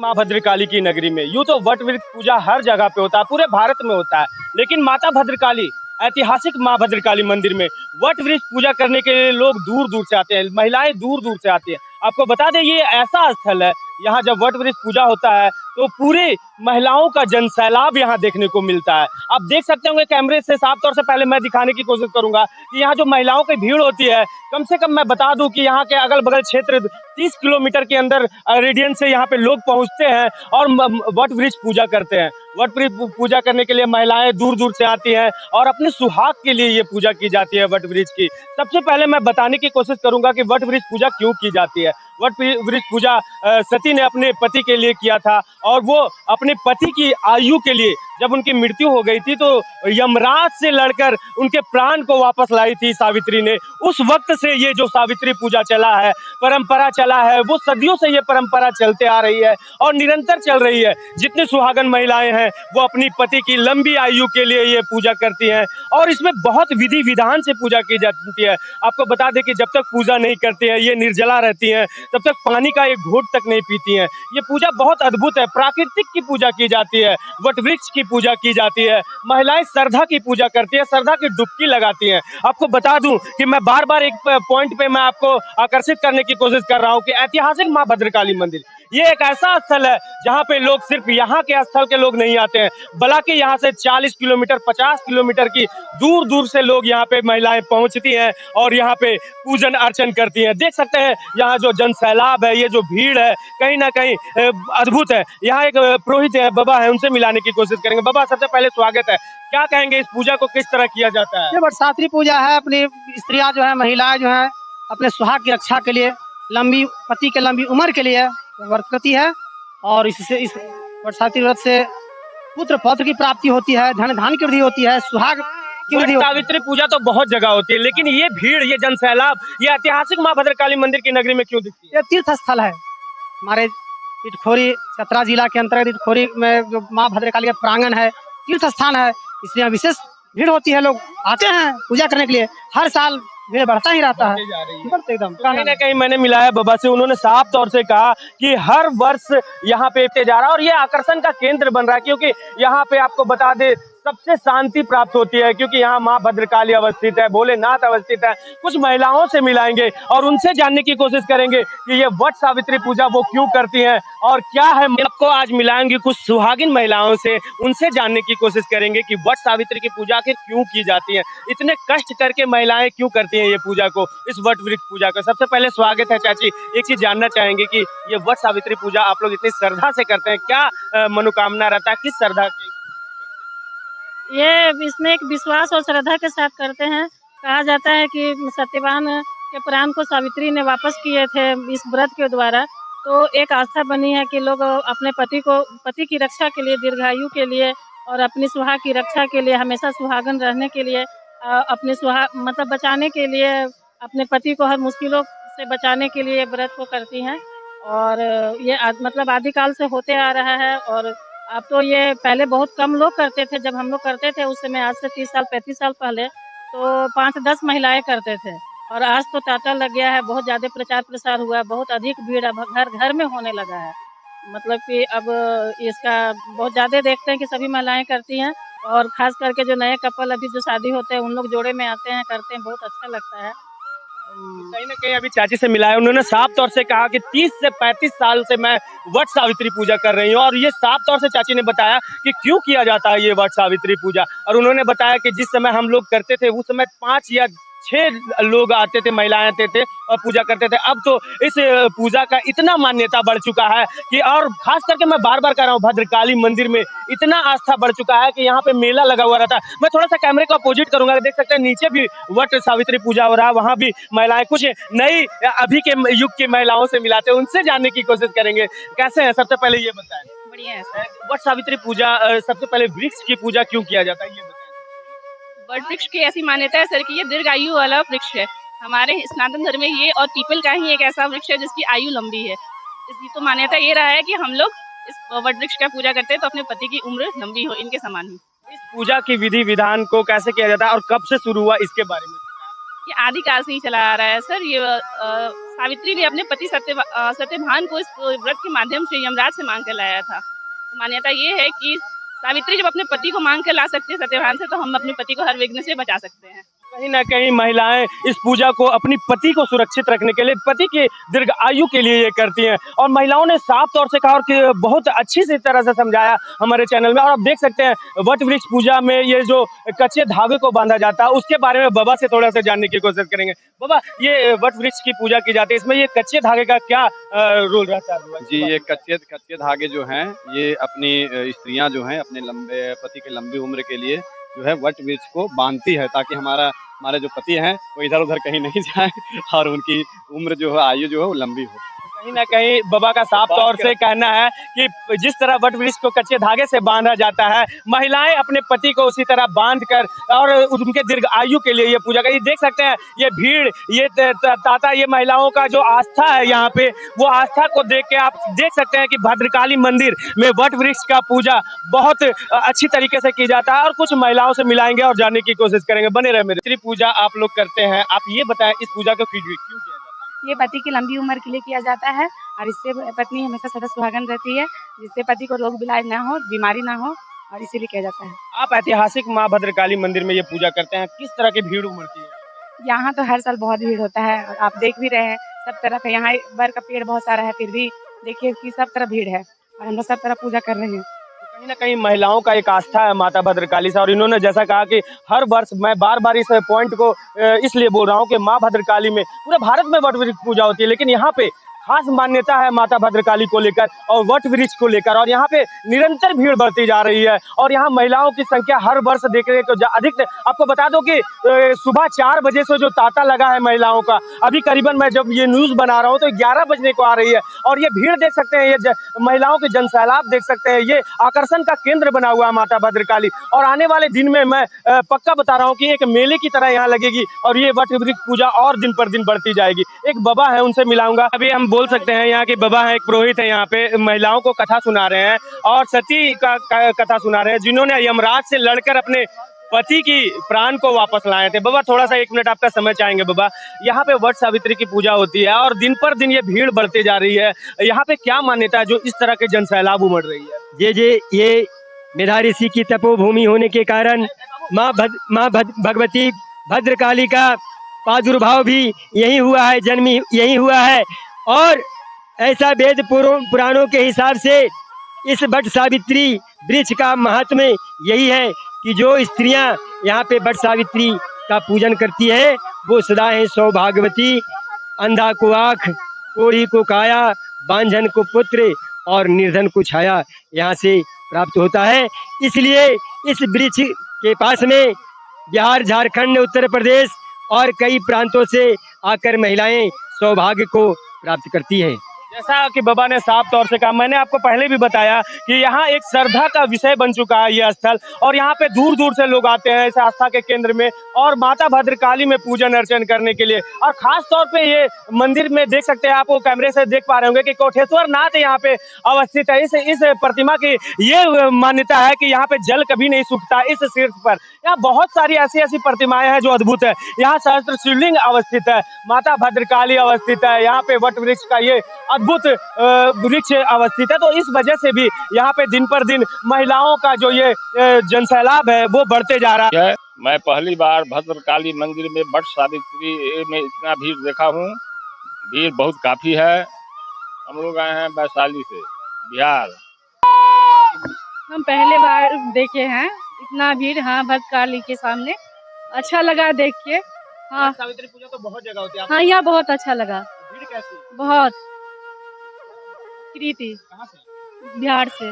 माँ भद्रकाली की नगरी में यूं तो वट वृक्ष पूजा हर जगह पे होता है, पूरे भारत में होता है, लेकिन माता भद्रकाली ऐतिहासिक माँ भद्रकाली मंदिर में वट वृक्ष पूजा करने के लिए लोग दूर दूर से आते हैं, महिलाएं दूर दूर से आती हैं। आपको बता दें ये ऐसा स्थल है, यहाँ जब वट वृक्ष पूजा होता है तो पूरे महिलाओं का जन सैलाब यहाँ देखने को मिलता है। आप देख सकते होंगे कैमरे से, साफ तौर से पहले मैं दिखाने की कोशिश करूंगा कि यहाँ जो महिलाओं की भीड़ होती है, कम से कम मैं बता दूं कि यहाँ के अगल बगल क्षेत्र 30 किलोमीटर के अंदर रेडियन से यहाँ पे लोग पहुंचते हैं और वट वृक्ष पूजा करते हैं। वट वृक्ष पूजा करने के लिए महिलाएं दूर दूर से आती हैं और अपने सुहाग के लिए ये पूजा की जाती है वट वृक्ष की। सबसे पहले मैं बताने की कोशिश करूंगा कि वट वृक्ष पूजा क्यों की जाती है। वट वृक्ष पूजा सती ने अपने पति के लिए किया था और वो अपने पति की आयु के लिए, जब उनकी मृत्यु हो गई थी तो यमराज से लड़कर उनके प्राण को वापस लाई थी सावित्री ने। उस वक्त से ये जो सावित्री पूजा चला है, परंपरा चला है, वो सदियों से ये परंपरा चलते आ रही है और निरंतर चल रही है। जितनी सुहागन महिलाएं हैं वो अपनी पति की लंबी आयु के लिए ये पूजा करती हैं और इसमें बहुत विधि विधान से पूजा की जाती है। आपको बता दें कि जब तक पूजा नहीं करती हैं, ये निर्जला रहती हैं, तब तक पानी का एक घूंट तक नहीं पीती हैं। ये पूजा बहुत अद्भुत है, प्राकृतिक की पूजा की जाती है, वट वृक्ष की पूजा की जाती है। महिलाएं श्रद्धा की पूजा करती है, श्रद्धा की डुबकी लगाती हैं। आपको बता दूं कि मैं बार बार एक पॉइंट पे मैं आपको आकर्षित करने की कोशिश कर रहा हूं कि ऐतिहासिक माँ भद्रकाली मंदिर ये एक ऐसा स्थल है जहां पे लोग सिर्फ यहाँ के स्थल के लोग नहीं आते हैं, बल्कि यहाँ से 40 किलोमीटर 50 किलोमीटर की दूर दूर से लोग यहाँ पे महिलाएं पहुंचती हैं और यहाँ पे पूजन अर्चन करती हैं। देख सकते हैं यहाँ जो जन सैलाब है, ये जो भीड़ है, कहीं ना कहीं अद्भुत है। यहाँ एक पुरोहित है, बाबा है, उनसे मिलाने की कोशिश करेंगे। बाबा, सबसे पहले स्वागत है। क्या कहेंगे, इस पूजा को किस तरह किया जाता है? ये वटसावित्री पूजा है। अपनी स्त्रियां जो है, महिलाएं जो है, अपने सुहाग की रक्षा के लिए, लंबी पति के लंबी उम्र के लिए व्रत करती है और इससे इस वटसावित्री व्रत से पुत्र पौत्र की प्राप्ति होती है, धन धान की वृद्धि होती है, सुहाग की वृद्धि। सावित्री पूजा तो बहुत जगह होती है, लेकिन ये भीड़, ये जन सैलाब, ये ऐतिहासिक माँ भद्रकाली मंदिर की नगरी में क्यों दिखती है? ये तीर्थ स्थल है हमारे इटखोरी चतरा जिला के अंतर्गत। इटखोरी में जो माँ भद्रकाली का प्रांगण है, तीर्थ स्थान है, इसलिए विशेष भीड़ होती है। लोग आते हैं पूजा करने के लिए, हर साल भीड़ बढ़ता ही रहता है। एकदम कहीं ना कहीं मैंने मिला है बाबा से, उन्होंने साफ तौर से कहा कि हर वर्ष यहाँ पे जा रहा है और ये आकर्षण का केंद्र बन रहा है, क्योंकि यहाँ पे आपको बता दे सबसे शांति प्राप्त होती है, क्योंकि यहाँ माँ भद्रकाली अवस्थित है, भोलेनाथ अवस्थित है। कुछ महिलाओं से मिलाएंगे और उनसे जानने की कोशिश करेंगे कि ये वट सावित्री पूजा वो क्यों करती हैं और क्या है। आपको आज मिलाएंगे कुछ सुहागिन महिलाओं से, उनसे जानने की कोशिश करेंगे कि वट सावित्री की पूजा आखिर क्यों की जाती है, इतने कष्ट करके महिलाएं क्यों करती हैं ये पूजा को, इस वट वृक्ष पूजा को। सबसे पहले स्वागत है चाची। एक चीज जानना चाहेंगे कि ये वट सावित्री पूजा आप लोग इतनी श्रद्धा से करते हैं, क्या मनोकामना रहता है, किस श्रद्धा की? ये इसमें एक विश्वास और श्रद्धा के साथ करते हैं। कहा जाता है कि सत्यवान के प्राण को सावित्री ने वापस किए थे इस व्रत के द्वारा, तो एक आस्था बनी है कि लोग अपने पति की रक्षा के लिए, दीर्घायु के लिए और अपनी सुहाग की रक्षा के लिए, हमेशा सुहागन रहने के लिए, अपने सुहाग मतलब बचाने के लिए, अपने पति को हर मुश्किलों से बचाने के लिए व्रत को करती हैं। और ये मतलब आदिकाल से होते आ रहा है। और अब तो ये पहले बहुत कम लोग करते थे, जब हम लोग करते थे उस समय, आज से 30 साल 35 साल पहले तो 5-10 महिलाएं करते थे और आज तो तांता लग गया है, बहुत ज़्यादा प्रचार प्रसार हुआ है, बहुत अधिक भीड़ अब घर घर में होने लगा है। मतलब कि अब इसका बहुत ज़्यादा देखते हैं कि सभी महिलाएं करती हैं और ख़ास करके जो नए कपल अभी जो शादी होते हैं उन लोग जोड़े में आते हैं, करते हैं, बहुत अच्छा लगता है। कहीं ना कहीं अभी चाची से मिला है, उन्होंने साफ तौर से कहा कि 30 से 35 साल से मैं वट सावित्री पूजा कर रही हूँ और ये साफ तौर से चाची ने बताया कि क्यों किया जाता है ये वट सावित्री पूजा। और उन्होंने बताया कि जिस समय हम लोग करते थे उस समय 5 या 6 लोग आते थे, महिलाएं आते थे और पूजा करते थे। अब तो इस पूजा का इतना मान्यता बढ़ चुका है कि, और खास करके मैं बार बार कह रहा हूँ, भद्रकाली मंदिर में इतना आस्था बढ़ चुका है कि यहाँ पे मेला लगा हुआ रहता है। मैं थोड़ा सा कैमरे को अपोजिट करूंगा, देख सकते हैं नीचे भी वट सावित्री पूजा हो रहा है, वहाँ भी महिलाएं कुछ नई अभी के युग की महिलाओं से मिलाते हैं, उनसे जानने की कोशिश करेंगे कैसे है। सबसे पहले ये बताएं, बढ़िया है। वट सावित्री पूजा सबसे पहले वृक्ष की पूजा क्यों किया जाता है, ये बताएं। वट वृक्ष की ऐसी मान्यता है सर कि ये दीर्घायु वाला वृक्ष है। हमारे सनातन धर्म में ये और पीपल का ही एक ऐसा वृक्ष है जिसकी आयु लंबी है। इसकी तो मान्यता ये रहा है कि हम लोग इस वट वृक्ष का पूजा करते हैं तो अपने पति की उम्र लंबी हो, इनके समान ही। इस पूजा की विधि विधान को कैसे किया जाता है और कब से शुरू हुआ, इसके बारे में? ये आदिकाल से ही चला आ रहा है सर। ये सावित्री ने अपने पति सत्यभान को इस व्रत के माध्यम से यमराज से मांग कर लाया था। तो मान्यता ये है कि सावित्री जब अपने पति को मांग कर ला सकते हैं सत्यभान से, तो हम अपने पति को हर विघ्न से बचा सकते हैं। कहीं ना कहीं महिलाएं इस पूजा को अपनी पति को सुरक्षित रखने के लिए, पति की दीर्घ आयु के लिए ये करती हैं। और महिलाओं ने साफ तौर से कहा और कि बहुत अच्छी सी तरह से समझाया हमारे चैनल में। और आप देख सकते हैं वट वृक्ष पूजा में ये जो कच्चे धागे को बांधा जाता है, उसके बारे में बाबा से थोड़ा सा जानने की कोशिश करेंगे। बाबा, ये वट वृक्ष की पूजा की जाती है, इसमें ये कच्चे धागे का क्या रोल रहता है? जी, ये कच्चे धागे जो हैं, ये अपनी स्त्रियां जो हैं अपने पति के लंबी उम्र के लिए जो है वट वृक्ष को बांधती है, ताकि हमारे जो पति हैं वो इधर उधर कहीं नहीं जाए और उनकी उम्र जो है, आयु जो है वो लंबी हो। कहीं ना कहीं बाबा का साफ तौर से कहना है कि जिस तरह वट वृक्ष को कच्चे धागे से बांधा जाता है, महिलाएं अपने पति को उसी तरह बांध कर और उनके दीर्घ आयु के लिए ये पूजा कर। देख सकते हैं ये भीड़, ये ताता, ये महिलाओं का जो आस्था है यहाँ पे, वो आस्था को देख के आप देख सकते हैं कि भद्रकाली मंदिर में वट वृक्ष का पूजा बहुत अच्छी तरीके से की जाता है। और कुछ महिलाओं से मिलाएंगे और जानने की कोशिश करेंगे, बने रहे मेरे। सावित्री पूजा आप लोग करते हैं, आप ये बताएं इस पूजा को क्यों किया जाता है? ये पति की लंबी उम्र के लिए किया जाता है और इससे पत्नी हमेशा सदा सुहागन रहती है, जिससे पति को रोग बिलाज ना हो, बीमारी ना हो, और इसीलिए किया जाता है। आप ऐतिहासिक माँ भद्रकाली मंदिर में ये पूजा करते हैं, किस तरह की भीड़ उमड़ती है? यहाँ तो हर साल बहुत भीड़ होता है और आप देख भी रहे हैं सब तरफ है। यहाँ बर का पेड़ बहुत सारा है, फिर भी देखिए कि सब तरफ भीड़ है और हम लोग सब तरफ पूजा कर रहे हैं। कहीं ना कहीं महिलाओं का एक आस्था है माता भद्रकाली से। और इन्होंने जैसा कहा कि हर वर्ष, मैं बार बार इस पॉइंट को इसलिए बोल रहा हूँ कि माँ भद्रकाली में पूरे भारत में वट वृक्ष पूजा होती है, लेकिन यहाँ पे खास मान्यता है माता भद्रकाली को लेकर और वट वृक्ष को लेकर। और यहाँ पे निरंतर भीड़ बढ़ती जा रही है और यहाँ महिलाओं की संख्या हर वर्ष देख रहे तो अधिक। आपको बता दो कि सुबह 4 बजे से जो तांता लगा है महिलाओं का, अभी करीबन मैं जब ये न्यूज़ बना रहा हूँ तो 11 बजने को आ रही है। और ये भीड़ देख सकते हैं, ये महिलाओं के जनसैलाब देख सकते हैं, ये आकर्षण का केंद्र बना हुआ है माता भद्रकाली। और आने वाले दिन में मैं पक्का बता रहा हूँ कि एक मेले की तरह यहाँ लगेगी और ये वट वृक्ष पूजा और दिन पर दिन बढ़ती जाएगी। एक बाबा है, उनसे मिलाऊंगा। अभी हम बोल सकते हैं यहाँ के बाबा हैं, एक पुरोहित है, यहाँ पे महिलाओं को कथा सुना रहे हैं और सती का कथा सुना रहे हैं, जिन्होंने यमराज से लड़कर अपने पति की प्राण को वापस लाए थे। बाबा, थोड़ा सा 1 मिनट आपका समय चाहेंगे। बाबा, यहाँ पे वट सावित्री की पूजा होती है और दिन पर दिन ये भीड़ बढ़ती जा रही है, यहाँ पे क्या मान्यता है जो इस तरह के जनसैलाब उमड़ रही है? ये मेधा ऋषि की तपोभूमि होने के कारण माँ भगवती भद्रकाली का प्रादुर्भाव भी यही हुआ है, जन्म यही हुआ है। और ऐसा वेद पुराणों के हिसाब से इस वट सावित्री वृक्ष का महात्म्य यही है कि जो स्त्रियां यहाँ पे वट सावित्री का पूजन करती है वो सदा है सौभाग्यवती। अंधा को आँख, कोढ़ी को काया, बांझन को पुत्र और निर्धन को छाया यहाँ से प्राप्त होता है। इसलिए इस वृक्ष के पास में बिहार, झारखंड, उत्तर प्रदेश और कई प्रांतों से आकर महिलाएं सौभाग्य को प्राप्त करती है। जैसा कि बाबा ने साफ तौर से कहा, मैंने आपको पहले भी बताया कि यहाँ एक श्रद्धा का विषय बन चुका है ये स्थल। और यहाँ पे दूर दूर से लोग आते हैं इस आस्था के केंद्र में और माता भद्रकाली में पूजन अर्चन करने के लिए। और खास तौर पे ये मंदिर में देख सकते हैं, आपको कैमरे से देख पा रहे होंगे कि कोटेश्वर नाथ यहाँ पे अवस्थित है। इस प्रतिमा की ये मान्यता है कि यहाँ पे जल कभी नहीं सूखता। इस शीर्ष पर यहाँ बहुत सारी ऐसी प्रतिमाएं हैं जो अद्भुत है। यहाँ सहस्त्र शिवलिंग अवस्थित है, माता भद्रकाली अवस्थित है, यहाँ पे वट वृक्ष का ये अद्भुत वृक्ष अवस्थित है। तो इस वजह से भी यहाँ पे दिन पर दिन महिलाओं का जो ये जनसैलाब है वो बढ़ते जा रहा है। मैं पहली बार भद्रकाली मंदिर में वट सावित्री में इतना भीड़ देखा हूँ। भीड़ बहुत काफी है। हम लोग आए हैं वैशाली से, बिहार। हम पहले बार देखे हैं इतना भीड़। हाँ, भद्रकाली के सामने अच्छा लगा देख के। हाँ, सावित्री पूजा तो बहुत जगह होती है। हाँ, यहाँ बहुत अच्छा लगा। भीड़ कैसी? बहुत प्रीति, कहाँ से? बिहार से।